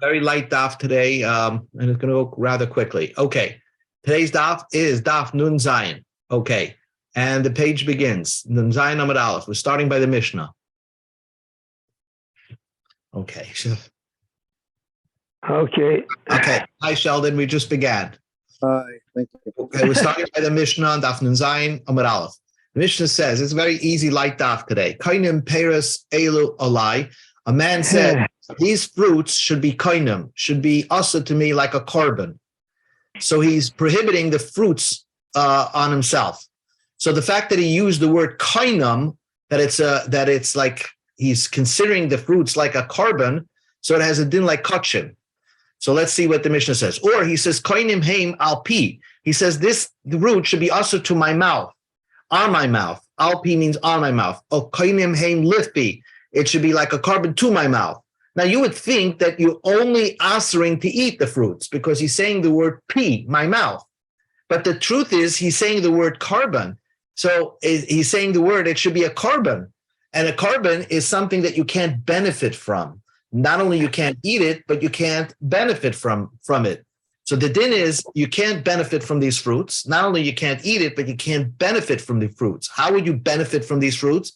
Very light daf today, and it's going to go rather quickly. Okay, today's daf is daf Nun Zayin. Okay, and the page begins Nun Zayin Amud Aleph. We're starting by the Mishnah. Okay. Okay. Hi, Sheldon. We just began. Hi. Thank you. Okay, we're starting by the Mishnah on daf Nun Zayin Amud Aleph. The Mishnah says it's a very easy light daf today. Kainim Peres Elu Alai. A man said, these fruits should be koinim, should be also to me like a korban. So he's prohibiting the fruits on himself. So the fact that he used the word koinim, that it's like he's considering the fruits like a korban, so it has a din like kachim. So let's see what the Mishnah says. Or he says koinim heim al pi. He says the root should be also to my mouth, on my mouth. Al pi means on my mouth. Oh, koinim heim lifpi. It should be like a korban to my mouth. Now, you would think that you're only answering to eat the fruits because he's saying the word pi, my mouth. But the truth is he's saying the word korban. So he's saying the word, it should be a korban. And a korban is something that you can't benefit from. Not only you can't eat it, but you can't benefit from it. So the din is you can't benefit from these fruits. Not only you can't eat it, but you can't benefit from the fruits. How would you benefit from these fruits?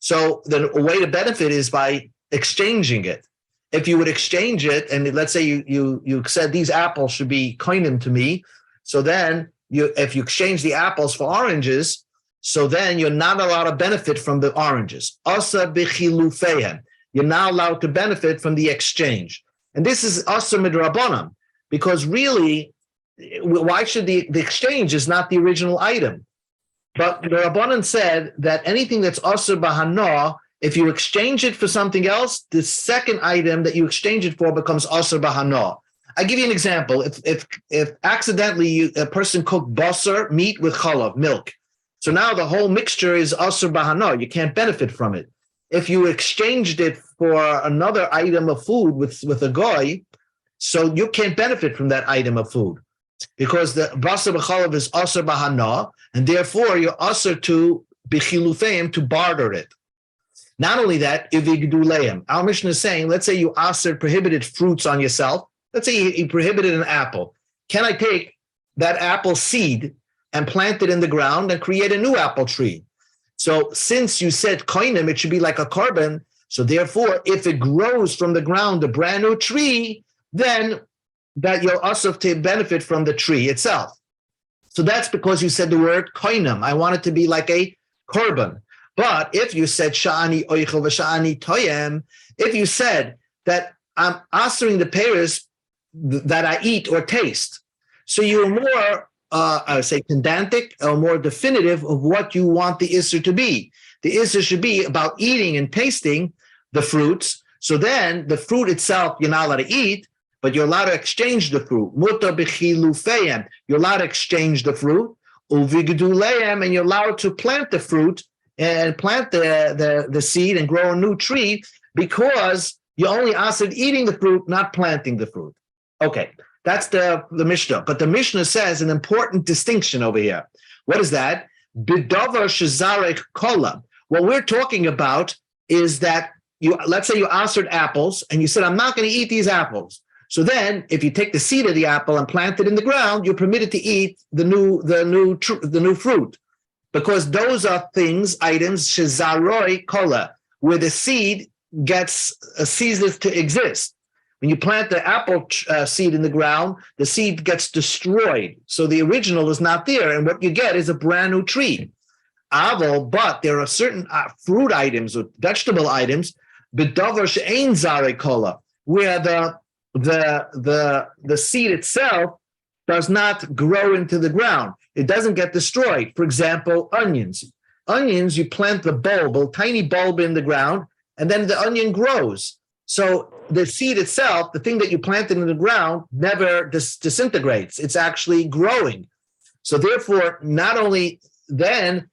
So the way to benefit is by exchanging it. If you would exchange it, and let's say you said these apples should be koinim to me, so then if you exchange the apples for oranges, so then you're not allowed to benefit from the oranges. Asa b'chilufeihem. You're now allowed to benefit from the exchange. And this is asa midrabanan, because really, why should the exchange is not the original item? But the Rabbanan said that anything that's asur b'hana, if you exchange it for something else, the second item that you exchange it for becomes asur b'hana. I give you an example. If accidentally a person cooked basar, meat with chalav, milk, so now the whole mixture is asur b'hana. You can't benefit from it. If you exchanged it for another item of food with a goy, so you can't benefit from that item of food, because the basar b'chalav is asur b'hana, and therefore you're asur to b'chilufeim, to barter it. Not only that, ivigduleim. Our Mishnah is saying, let's say you asur prohibited fruits on yourself. Let's say you prohibited an apple. Can I take that apple seed and plant it in the ground and create a new apple tree? So since you said koinim, it should be like a korban. So therefore, if it grows from the ground, a brand new tree, then that you're asur to benefit from the tree itself. So that's because you said the word koinim. I want it to be like a korban. But if you said sha'ani oichel v'sha'ani toyem, if you said that I'm answering the peiros that I eat or taste, so you're more, I would say, pedantic or more definitive of what you want the issur to be. The issur should be about eating and tasting the fruits. So then the fruit itself you're not allowed to eat, but you're allowed to exchange the fruit. Mutar b'chilufeim. You're allowed to exchange the fruit. Uvigduleim, and you're allowed to plant the fruit and plant the seed and grow a new tree, because you only asked eating the fruit, not planting the fruit. Okay, that's the Mishnah. But the Mishnah says an important distinction over here. What is that? B'davar shezarek kolam. What we're talking about is that let's say you answered apples and you said, I'm not going to eat these apples. So then, if you take the seed of the apple and plant it in the ground, you're permitted to eat the new fruit, because those are items shezaroi kola, where the seed ceases to exist. When you plant the apple seed in the ground, the seed gets destroyed, so the original is not there, and what you get is a brand new tree. But there are certain fruit items or vegetable items, b'davar she'ein zarei kola, where the seed itself does not grow into the ground. It doesn't get destroyed. For example, onions. Onions, you plant the bulb, a tiny bulb in the ground, and then the onion grows. So the seed itself, the thing that you planted in the ground, never disintegrates. It's actually growing. So therefore, not only then,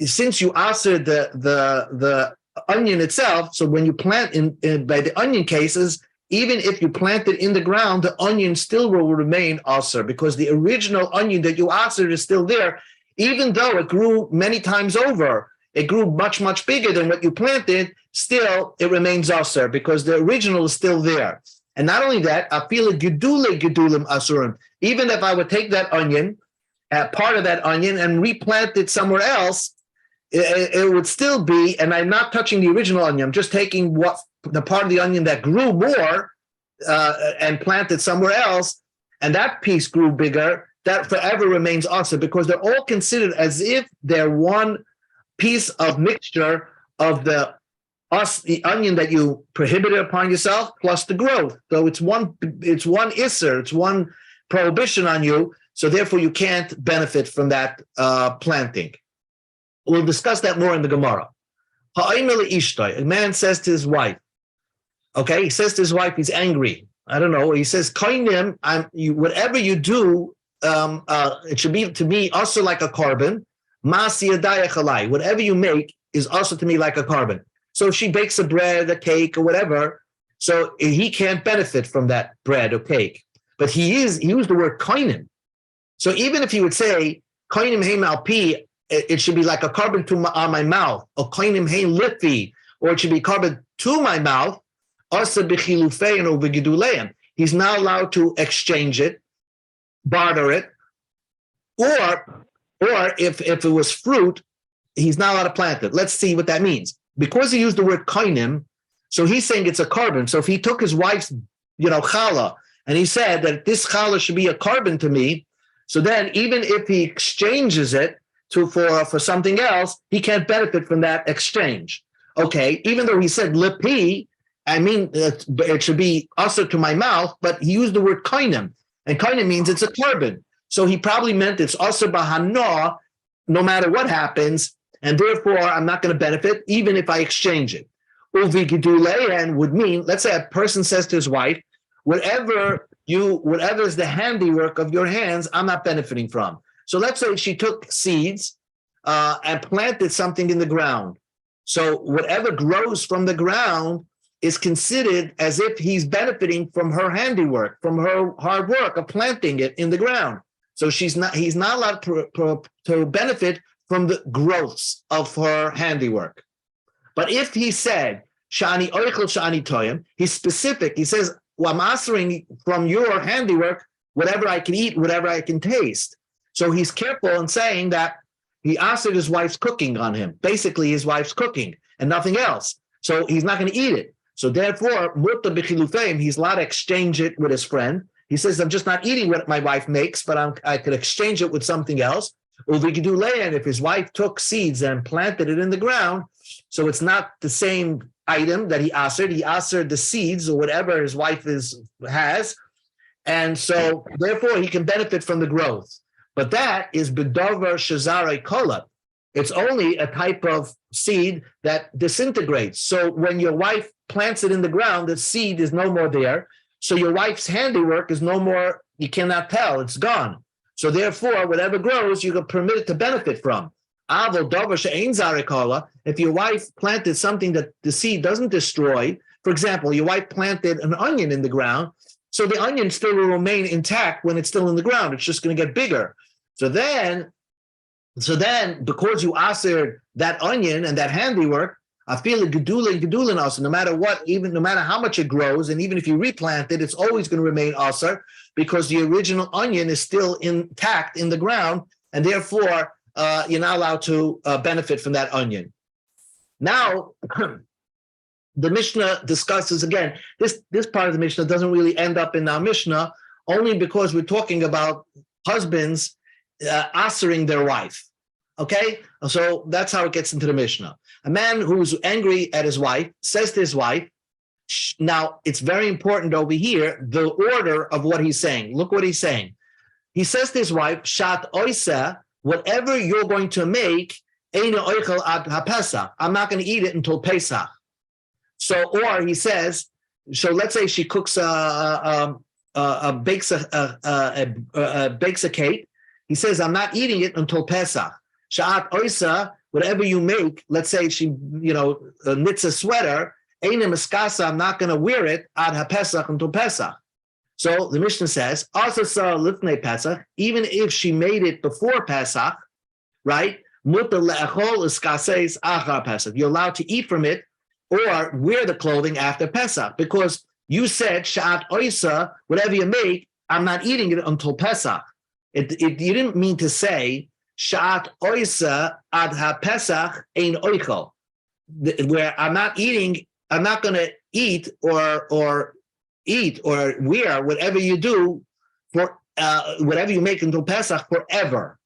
since you answered the onion itself, so when you plant by the onion cases, even if you plant it in the ground, the onion still will remain asur, because the original onion that you answered is still there, even though it grew many times over. It grew much, much bigger than what you planted. Still, it remains asur because the original is still there. And not only that, I feel a gedulim asurim. Even if I would take that onion, part of that onion, and replant it somewhere else, it would still be, and I'm not touching the original onion, I'm just taking the part of the onion that grew more and planted somewhere else, and that piece grew bigger, that forever remains also, because they're all considered as if they're one piece of mixture of the onion that you prohibited upon yourself plus the growth. So it's one isser, it's one prohibition on you, so therefore you can't benefit from that planting. We'll discuss that more in the Gemara. A man says to his wife, okay, he says to his wife, he's angry. I don't know. He says, Kainim, whatever you do, it should be to me also like a carbon. Whatever you make is also to me like a carbon. So if she bakes a bread, a cake, or whatever, so he can't benefit from that bread or cake. But he used the word kainim. So even if he would say, kainim heim alpi, it should be like a carbon on my mouth, or kainim heim lipi, or it should be carbon to my mouth, he's not allowed to exchange it, barter it, or if it was fruit, he's not allowed to plant it. Let's see what that means. Because he used the word kainim, so he's saying it's a carbon. So if he took his wife's, challah, and he said that this challah should be a carbon to me, so then even if he exchanges it for something else, he can't benefit from that exchange. Okay, even though he said lipi, it should be also to my mouth, but he used the word kainim, and kainim means it's a carbon. So he probably meant it's also bahana, no matter what happens, and therefore I'm not going to benefit even if I exchange it. Uvigiduleyan would mean, let's say a person says to his wife, whatever is the handiwork of your hands, I'm not benefiting from. So let's say she took seeds and planted something in the ground. So whatever grows from the ground is considered as if he's benefiting from her handiwork, from her hard work of planting it in the ground. So he's not allowed to benefit from the growths of her handiwork. But if he said, Shani oichel shani toyim, he's specific. He says, well, I'm answering from your handiwork whatever I can eat, whatever I can taste. So he's careful in saying that he answered his wife's cooking on him. Basically, his wife's cooking and nothing else. So he's not going to eat it. So therefore, he's allowed to exchange it with his friend. He says, I'm just not eating what my wife makes, but I could exchange it with something else. And if his wife took seeds and planted it in the ground, so it's not the same item that he asered the seeds or whatever his wife has. And so therefore he can benefit from the growth. But that is bedover shazare kola. It's only a type of seed that disintegrates. So when your wife plants it in the ground, the seed is no more there. So your wife's handiwork is no more, you cannot tell, it's gone. So therefore, whatever grows, you can permit it to benefit from. If your wife planted something that the seed doesn't destroy, for example, your wife planted an onion in the ground, so the onion still will remain intact when it's still in the ground. It's just going to get bigger. So then, because you asered that onion and that handiwork, I feel it gedulin also, no matter what, no matter how much it grows, and even if you replant it, it's always going to remain aser because the original onion is still intact in the ground, and therefore you're not allowed to benefit from that onion. Now, the Mishnah discusses again. This part of the Mishnah doesn't really end up in our Mishnah, only because we're talking about husbands asering their wife. Okay, so that's how it gets into the Mishnah. A man who's angry at his wife says to his wife, now it's very important over here, the order of what he's saying. Look what he's saying. He says to his wife, Shat oisa, whatever you're going to make, eina oichel ad haPesach. I'm not going to eat it until Pesach. So, or he says, so let's say she cooks bakes a cake. He says, I'm not eating it until Pesach. Sha'at oisa, whatever you make, let's say she, knits a sweater, eina miskasa, I'm not going to wear it ad haPesach until Pesach. So the Mishnah says, asasa lifnei Pesach, even if she made it before Pesach, right? Mutar le'achol iskaseis achar Pesach. You're allowed to eat from it or wear the clothing after Pesach, because You said Sha'at Oisa, whatever you make, I'm not eating it until Pesach. You didn't mean to say Sha'at Oisa ad ha-Pesach ein oichel, where I'm not going to eat or wear whatever you do for whatever you make until Pesach forever.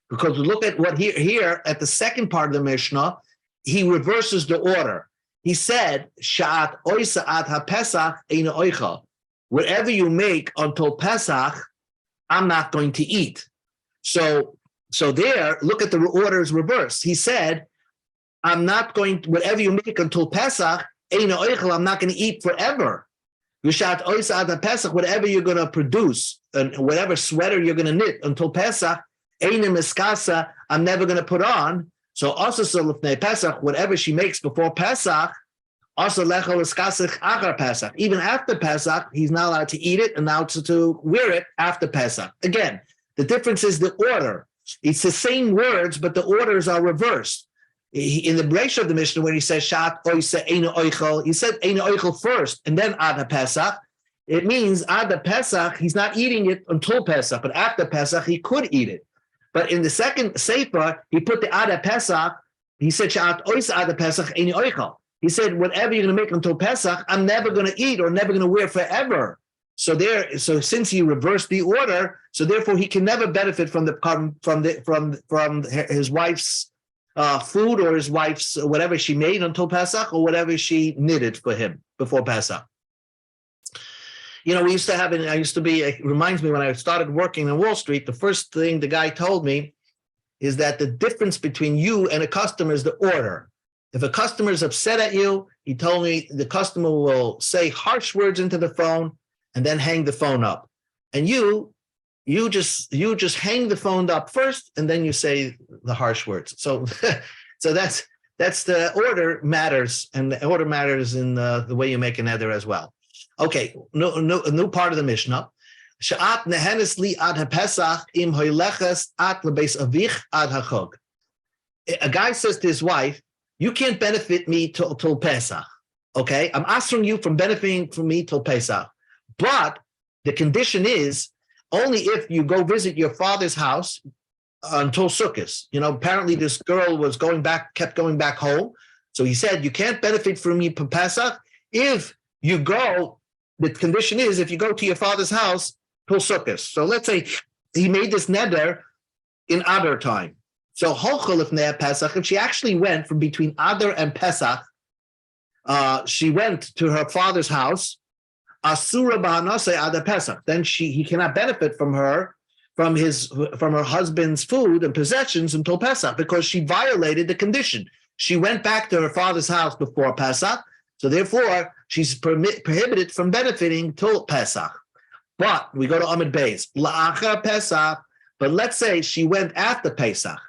Because look at what here at the second part of the Mishnah, he reverses the order. He said, Sha'at oisa ad ha-Pesach ein oichel. Whatever you make until Pesach, I'm not going to eat. So there, look at the order is reversed. He said, whatever you make until Pesach, ein oichel, I'm not going to eat forever. Sha'at oisa ad ha-Pesach, whatever you're going to produce, and whatever sweater you're going to knit until Pesach, ein miskasa, I'm never going to put on. So also lefnei Pesach, whatever she makes before Pesach, also lechol eskasich achar Pesach. Even after Pesach, he's not allowed to eat it and now to wear it after Pesach. Again, the difference is the order. It's the same words, but the orders are reversed. In the Breisha of the Mishnah, when he says Shat Oisa Eina Oichel, he said Eina Oichel first, and then Ad Pesach. It means Ad Pesach, he's not eating it until Pesach, but after Pesach, he could eat it. But in the second Sefer, he put the Ad Pesach, he said Shat Oisa Ad Pesach Eina Oichel. He said, whatever you're going to make until Pesach, I'm never going to eat or never going to wear forever. So since he reversed the order, so therefore he can never benefit from his wife's food or his wife's whatever she made until Pesach or whatever she knitted for him before Pesach. We used to have, it reminds me when I started working on Wall Street, the first thing the guy told me is that the difference between you and a customer is the order. If a customer is upset at you, he told me the customer will say harsh words into the phone and then hang the phone up. And you just hang the phone up first and then you say the harsh words. So that's the order matters, and the order matters in the way you make an neder as well. Okay, new part of the Mishnah. Sha'at nehenes li ad ha-Pesach im hoyleches at lebeis avich ad ha-chog. A guy says to his wife, you can't benefit me till Pesach, okay? I'm asking you from benefiting from me till Pesach. But the condition is only if you go visit your father's house until Sukkot. Apparently this girl kept going back home. So he said, you can't benefit from me till Pesach. If you go, the condition is if you go to your father's house till Sukkot. So let's say he made this neder in Adar time. So Pesach, if she actually went from between Adar and Pesach, she went to her father's house, Asura b'hanasei Adar Pesach. Then he cannot benefit from her husband's food and possessions until Pesach because she violated the condition. She went back to her father's house before Pesach, so therefore she's prohibited from benefiting till Pesach. But we go to Amid Beis, la'achar Pesach. But let's say she went after Pesach.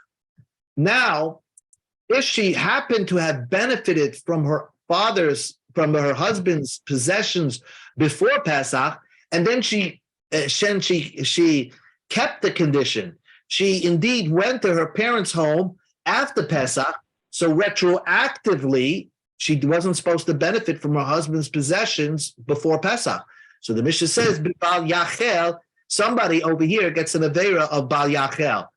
Now, if she happened to have benefited from her husband's possessions before Pesach, and then she kept the condition, she indeed went to her parents' home after Pesach, so retroactively, she wasn't supposed to benefit from her husband's possessions before Pesach. So the Mishnah says, Bal Yachel, somebody over here gets an Aveira of Bal Yachel.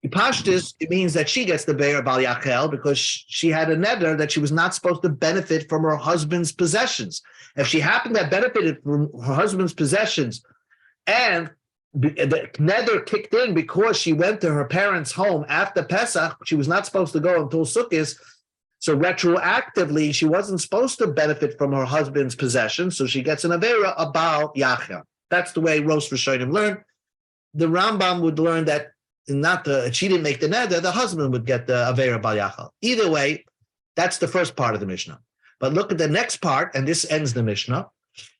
Pashtus, it means that she gets the Be'er Bal Yachel because she had a neder that she was not supposed to benefit from her husband's possessions. If she happened to have benefited from her husband's possessions and the neder kicked in because she went to her parents' home after Pesach, she was not supposed to go until Sukkot. So retroactively, she wasn't supposed to benefit from her husband's possessions, so she gets an Aveira of Bal Yachel. That's the way Rosh Rishonim learned. The Rambam would learn that she didn't make the neder, the husband would get the Aveira Bal Yachel. Either way, that's the first part of the Mishnah. But look at the next part, and this ends the Mishnah.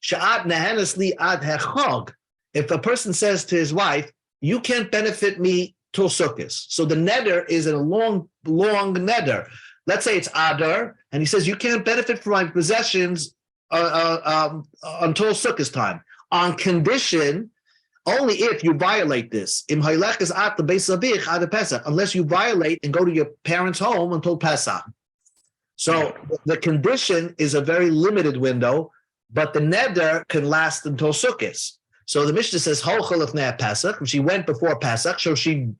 Sha'at nehenes li ad hechog. If a person says to his wife, you can't benefit me till Sukkot. So the neder is a long neder. Let's say it's Adar, and he says, you can't benefit from my possessions until Sukkot time. On condition, only if you violate this. Unless you violate and go to your parents' home until Pesach. So the condition is a very limited window. but the neder can last until Sukkot. So the Mishnah says, Pesach. She went before Pesach, so she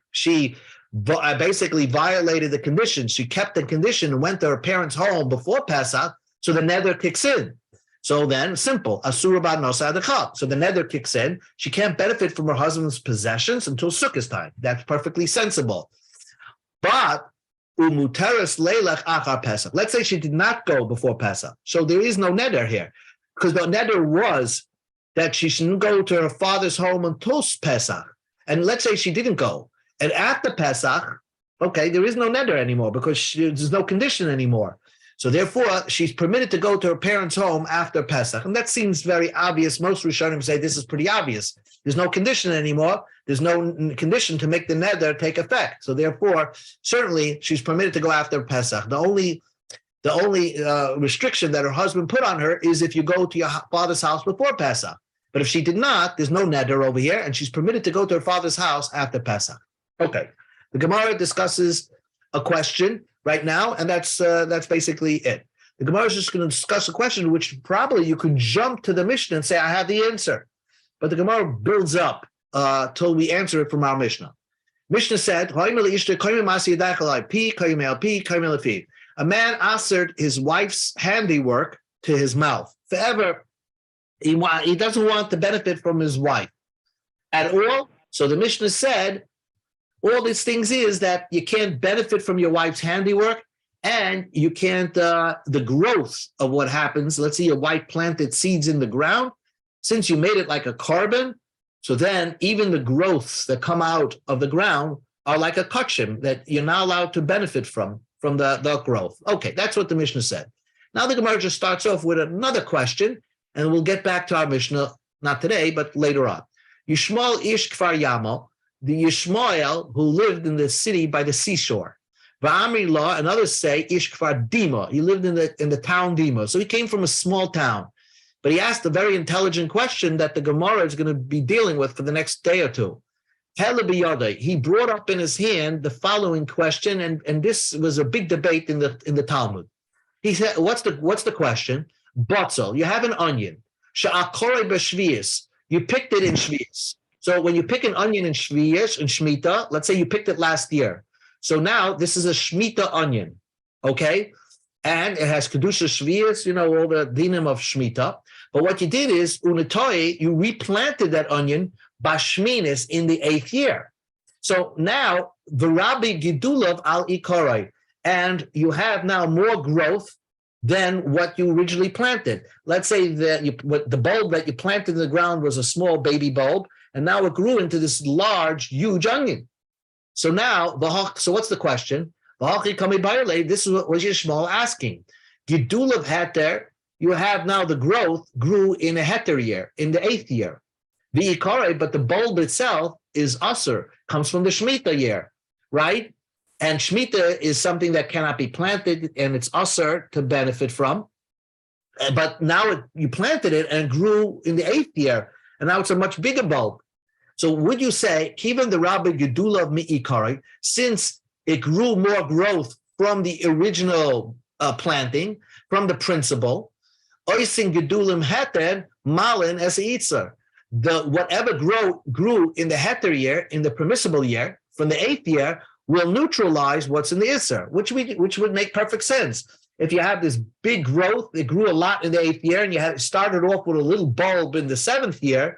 basically violated the condition. She kept the condition and went to her parents' home before Pesach, so the neder kicks in. So then, simple, asura bad nosa adachal. So the neder kicks in. She can't benefit from her husband's possessions until Sukkot time. That's perfectly sensible. But umuteres leilach achar Pesach. Let's say she did not go before Pesach. So there is no neder here, because the neder was that she shouldn't go to her father's home until Pesach. And let's say she didn't go. And after Pesach, okay, there is no neder anymore because there's no condition anymore. So therefore, she's permitted to go to her parents' home after Pesach. And that seems very obvious. Most Rishonim say this is pretty obvious. There's no condition anymore. There's no condition to make the neder take effect. So therefore, certainly she's permitted to go after Pesach. The only restriction that her husband put on her is if you go to your father's house before Pesach. But if she did not, there's no neder over here, and she's permitted to go to her father's house after Pesach. Okay, the Gemara discusses a question right now, and that's basically it. The Gemara is just going to discuss a question which probably you could jump to the Mishnah and say, I have the answer. But the Gemara builds up till we answer it from our Mishnah. Mishnah said, a man answered his wife's handiwork to his mouth. Forever, he doesn't want to benefit from his wife at all. So the Mishnah said, all these things is that you can't benefit from your wife's handiwork, and you can't, the growth of what happens. Let's say your wife planted seeds in the ground. Since you made it like a carbon, so then even the growths that come out of the ground are like a kachim that you're not allowed to benefit from the growth. Okay, that's what the Mishnah said. Now the Gemara just starts off with another question, and we'll get back to our Mishnah, not today, but later on. Yishmael ish kfar yamo, the Yishmael who lived in the city by the seashore. Va'amri law, and others say ish kfar dima, he lived in the town Dima. So he came from a small town. But he asked a very intelligent question that the Gemara is going to be dealing with for the next day or two. He brought up in his hand the following question, and this was a big debate in the Talmud. He said, "What's the question? Botzel, you have an onion. Sha'akore b'shvius, you picked it in shvius. So when you pick an onion in shvius, in shmita, let's say you picked it last year. So now this is a shmita onion, okay? And it has kedusha shvius, all the dinim of shmita. But what you did is, unitoi, you replanted that onion bashminis in the 8th year. So now, v'rabi gidulav al ikorai, and you have now more growth than what you originally planted. Let's say that the bulb that you planted in the ground was a small baby bulb, and now it grew into this large, huge onion. So now, so what's the question? This is what Yishmael asking. Gidulav heter, you have now the growth grew in a heter year, in the 8th year. The ikare, but the bulb itself is usher, comes from the Shemitah year, right? And Shemitah is something that cannot be planted, and it's usher to benefit from. But now you planted it and grew in the 8th year, and now it's a much bigger bulb. So would you say, Kivan the Rabbi Gedula mi ikare, since it grew more growth from the original planting, from the principle, oisin gedulim heter malin as itzer. Whatever grew in the heter year, in the permissible year, from the 8th year, will neutralize what's in the Isser, which would make perfect sense. If you have this big growth, it grew a lot in the 8th year, and you had started off with a little bulb in the 7th year.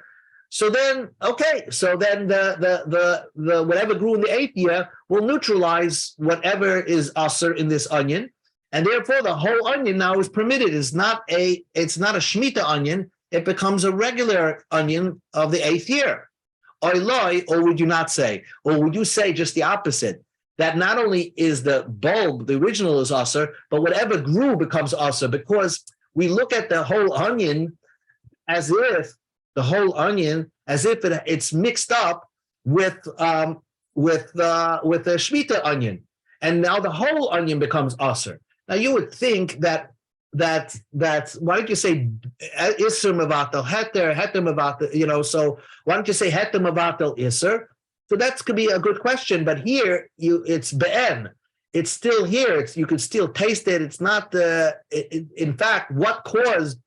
So then, okay, so then the whatever grew in the 8th year will neutralize whatever is Isser in this onion, and therefore the whole onion now is permitted. It's not a Shemitah onion. It becomes a regular onion of the 8th year. Or would you not say? Or would you say just the opposite? That not only is the bulb, the original is usher, but whatever grew becomes usher, because we look at the whole onion as if it's mixed up with the Shemitah onion. And now the whole onion becomes usher. Now you would think that why don't you say Isser Mavatel Heter Mavatel, so why don't you say Heter Mavatel Isser? So that could be a good question, but here it's Be'en. It's still here. You could still taste it. It's not in fact, what caused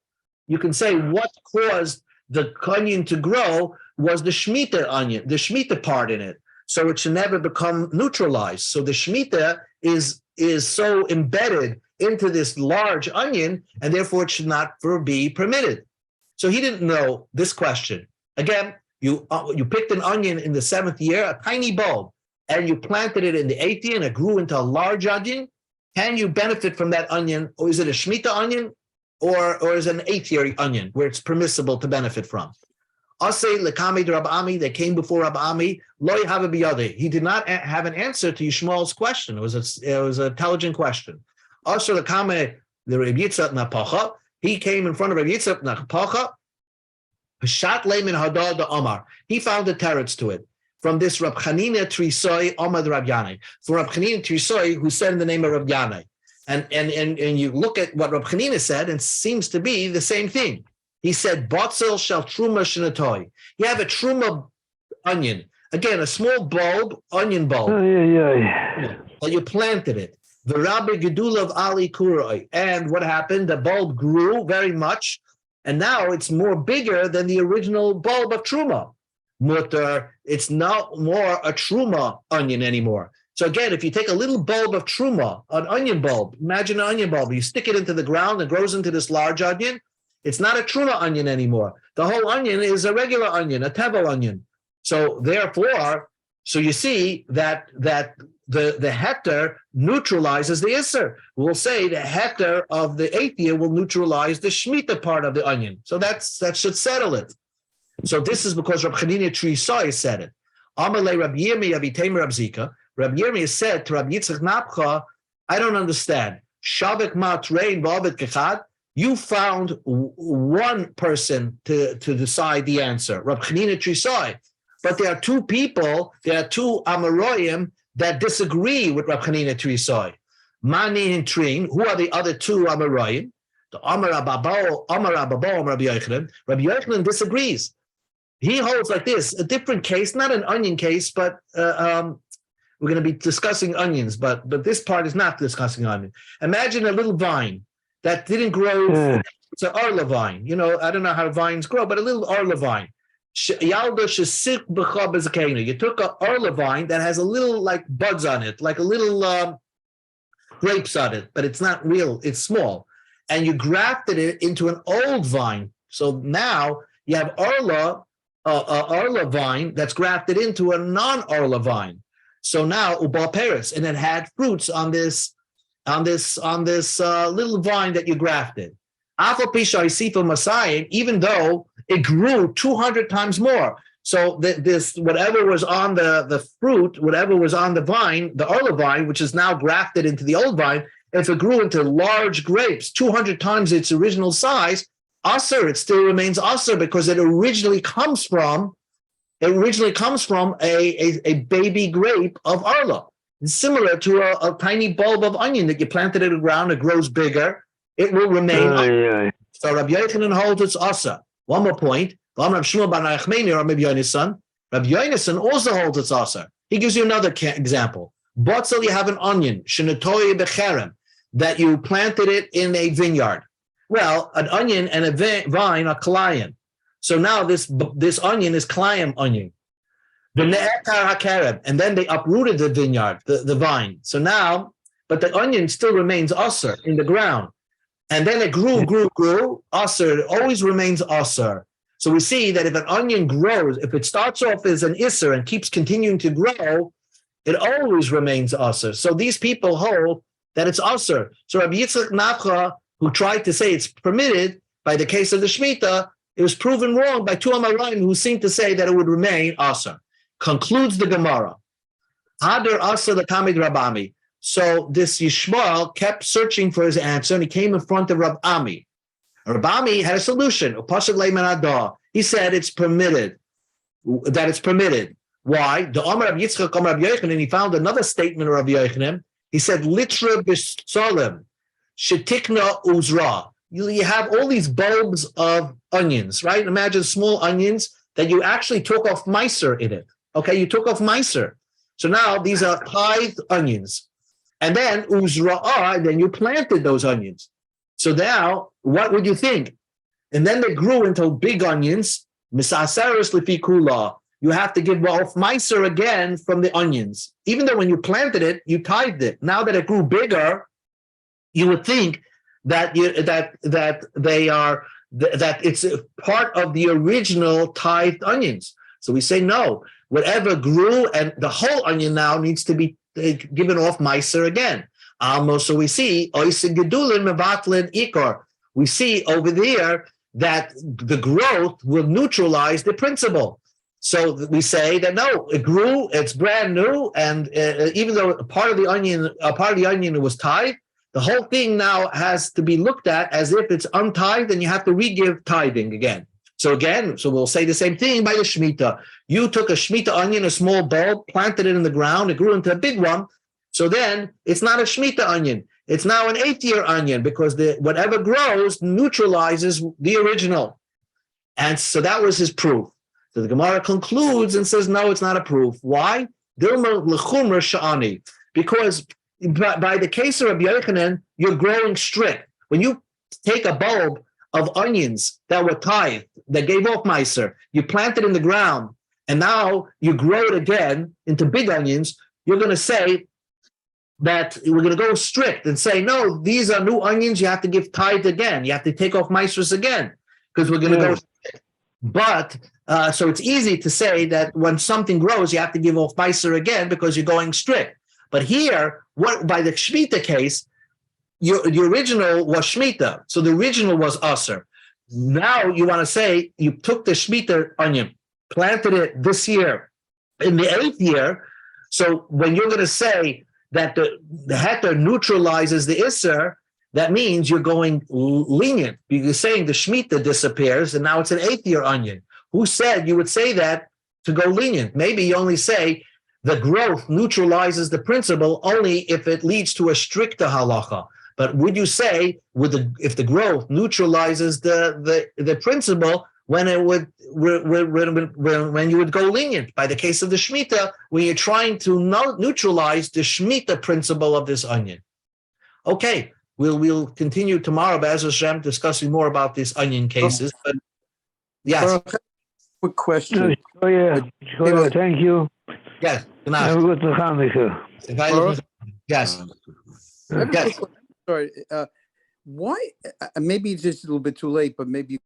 you can say what caused the onion to grow was the Shemitah onion, the Shemitah part in it. So it should never become neutralized. So the Shemitah is so embedded into this large onion, and therefore it should not be permitted. So he didn't know this question. Again, you picked an onion in the 7th year, a tiny bulb, and you planted it in the 8th year, and it grew into a large onion. Can you benefit from that onion, or is it a Shemitah onion, or is it an 8th year onion where it's permissible to benefit from? Asay lekami Rab Ami, they came before Rab Ami. Lo have biyadi. He did not have an answer to Yishmael's question. It was an intelligent question. Asher lekame the Reb Yitzchak napacha. He came in front of Reb Yitzchak napacha. Shat leimin hadar the Omar. He found the teretz to it from this Rab Chanina Trisoi Omar Rab Yanai. For Rab Chanina Trisoi, who said in the name of Rab Yanai, and you look at what Rab Chanina said, and it seems to be the same thing. He said, "Botzel shall truma shenatoi." You have a truma onion, again, a small bulb, onion bulb. But you planted it. The Rabbi Gedulav Ali Kuroi, and what happened? The bulb grew very much, and now it's more bigger than the original bulb of truma. Mutter, it's not more a truma onion anymore. So again, if you take a little bulb of truma, an onion bulb, imagine an onion bulb, you stick it into the ground and it grows into this large onion. It's not a truma onion anymore. The whole onion is a regular onion, a tevel onion. So therefore, you see that the heter neutralizes the isser. We'll say the heter of the 8th year will neutralize the shemitah part of the onion. So that should settle it. So this is because Rab Chanina Trisai said it. Amalei Rab Yirmi Avitem Rab Zika. Rab Yirmi said to Rab Yitzchak Napcha, I don't understand. Shavik matrein v'avet kechad. You found one person to decide the answer, Rab Chanina Trisai. But there are two people, there are two Amoraim that disagree with Rab Chanina Trisai. Mani and Trin, who are the other two Amoraim? The Amar Ababo, Rabbi Yochanan. Rabbi Yochanan disagrees. He holds like this, a different case, not an onion case, but we're going to be discussing onions, but this part is not discussing onion. Imagine a little vine that didn't grow. It's an Arla vine. I don't know how vines grow, but a little Arla vine. You took an Arla vine that has a little like buds on it, like a little grapes on it, but it's not real, it's small. And you grafted it into an old vine. So now you have Arla vine that's grafted into a non-Arla vine. So now Ubal Paris, and it had fruits on this little vine that you grafted. Even though it grew 200 times more. So this whatever was on the fruit, whatever was on the vine, the Arla vine, which is now grafted into the old vine, if it grew into large grapes, 200 times its original size, Aser, it still remains Aser because it originally comes from a baby grape of Arla. It's similar to a tiny bulb of onion that you planted in the ground, it grows bigger, it will remain. So Rabbi Yochanan holds it's Aser. One more point. Rabbi Yonason also holds it's Aser. He gives you another example. Botzel, you have an onion, shenatoy becherem, that you planted it in a vineyard. Well, an onion and a vine are kalayim. So now this onion is kalayim onion. And then they uprooted the vineyard, the vine. So now, but the onion still remains aser in the ground. And then it grew, aser, it always remains aser. So we see that if an onion grows, if it starts off as an iser and keeps continuing to grow, it always remains aser. So these people hold that it's aser. So Rabbi Yitzchak Nafcha, who tried to say it's permitted by the case of the Shemitah, it was proven wrong by two Amoraim who seemed to say that it would remain aser. Concludes the Gemara. Hadar aser lekamid Rabami. So this Yishmael kept searching for his answer, and he came in front of Rab Ami. Rab Ami had a solution. He said it's permitted, that it's permitted. Why? The Omer of Yitzchak, Omer of Yochanan, he found another statement of Rabbi Yochanan. He said, Litra b'solim, shetikna uzra. You have all these bulbs of onions, right? Imagine small onions that you actually took off miser in it. Okay, you took off miser. So now these are tithed onions. And then uzra'ah, and then you planted those onions. So now, what would you think? and then they grew into big onions. Misaseres lefi kula. You have to give off meiser again from the onions. Even though when you planted it, you tithed it. Now that it grew bigger, you would think that it's a part of the original tithed onions. So we say no. Whatever grew, and the whole onion now needs to be given off meiser again. So we see oisin gedulin mevatlin ikor. We see over there that the growth will neutralize the principle. So we say that no, it grew, it's brand new, and even though part of the onion was tithed, the whole thing now has to be looked at as if it's untithed, and you have to re-give tithing again. So we'll say the same thing by the Shemitah. You took a Shemitah onion, a small bulb, planted it in the ground, it grew into a big one. So then it's not a Shemitah onion. It's now an 8th-year onion because whatever grows neutralizes the original. And so that was his proof. So the Gemara concludes and says, no, it's not a proof. Why? Because by the case of Rabbi Yochanan, you're growing strict. When you take a bulb of onions that were tithed, that gave off meiser, you plant it in the ground, and now you grow it again into big onions, you're going to say that we're going to go strict and say, no, these are new onions, you have to give tithe again. You have to take off meisers again, because we're going to go strict. But, so it's easy to say that when something grows, you have to give off meiser again because you're going strict. But here, by the Shemitah case, the original was Shemitah. So the original was Aser. Now you want to say you took the Shemitah onion, planted it this year in the 8th year. So when you're going to say that the heter neutralizes the Isser, that means you're going lenient. You're saying the Shemitah disappears and now it's an 8th-year onion. Who said you would say that to go lenient? Maybe you only say the growth neutralizes the principle only if it leads to a stricter halacha. But would you say if the growth neutralizes the principle when it would when you would go lenient? By the case of the Shemitah, when you're trying to neutralize the Shemitah principle of this onion. Okay, we'll continue tomorrow, Be'ez Hashem, discussing more about these onion cases. But yes, quick question. Thank you. Yes, Have a good Hanukkah. Yes. Yes. Sorry. Why? Maybe it's just a little bit too late, but maybe you